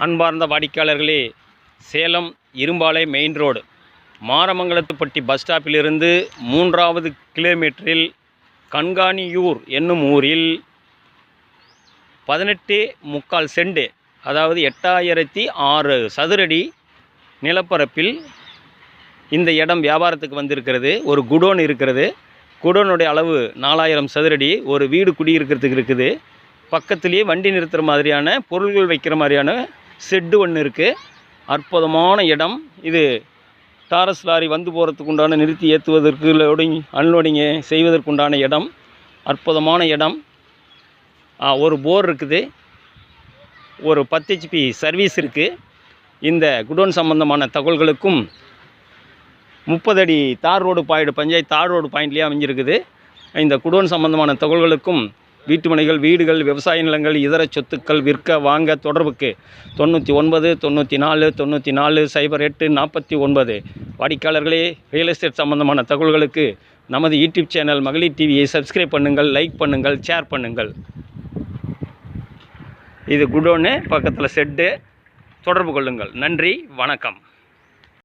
அன்பார்ந்த வாடிக்கையாளர்களே, சேலம் இரும்பாலை மெயின் ரோடு மாரமங்கலத்துப்பட்டி பஸ் ஸ்டாப்பிலிருந்து 3வது கிலோமீட்டரில் கண்காணியூர் என்னும் ஊரில் 18.25 சென்ட், அதாவது 8006 சதுரடி நிலப்பரப்பில் இந்த இடம் வியாபாரத்துக்கு வந்திருக்கிறது. ஒரு குடோன் இருக்கிறது. குடோனுடைய அளவு 4000 சதுரடி. ஒரு வீடு குடியிருக்கிறதுக்கு இருக்குது. பக்கத்துலேயே வண்டி நிறுத்துகிற மாதிரியான பொருள்கள் வைக்கிற மாதிரியான ஷெட்டு ஒன்று இருக்குது. அற்புதமான இடம் இது. டாரஸ் லாரி வந்து போகிறதுக்கு உண்டான நிறுத்தி ஏற்றுவதற்கு லோடிங் அன்லோடிங்கு செய்வதற்குண்டான இடம். அற்புதமான இடம். ஒரு போர் இருக்குது. ஒரு 10 HP சர்வீஸ் இருக்குது. இந்த குடோன் சம்பந்தமான தகவல்களுக்கும் 30 அடி தார் ரோடு பாயிண்ட், பஞ்சாயத்து தார் ரோடு பாயிண்ட்லேயே அமைஞ்சிருக்குது. இந்த குடோன் சம்பந்தமான தகவல்களுக்கும் வீட்டுமனைகள், வீடுகள், விவசாய நிலங்கள், இதர சொத்துக்கள் விற்க வாங்க தொடர்புக்கு 99 94 94 08 49. வாடிக்கையாளர்களே, ரியல் எஸ்டேட் சம்பந்தமான தகவல்களுக்கு நமது யூடியூப் சேனல் மகளிர் டிவியை சப்ஸ்கிரைப் பண்ணுங்கள், லைக் பண்ணுங்கள், ஷேர் பண்ணுங்கள். இது குடோனு, பக்கத்தில் ஷெட்டு. தொடர்பு கொள்ளுங்கள். நன்றி, வணக்கம்.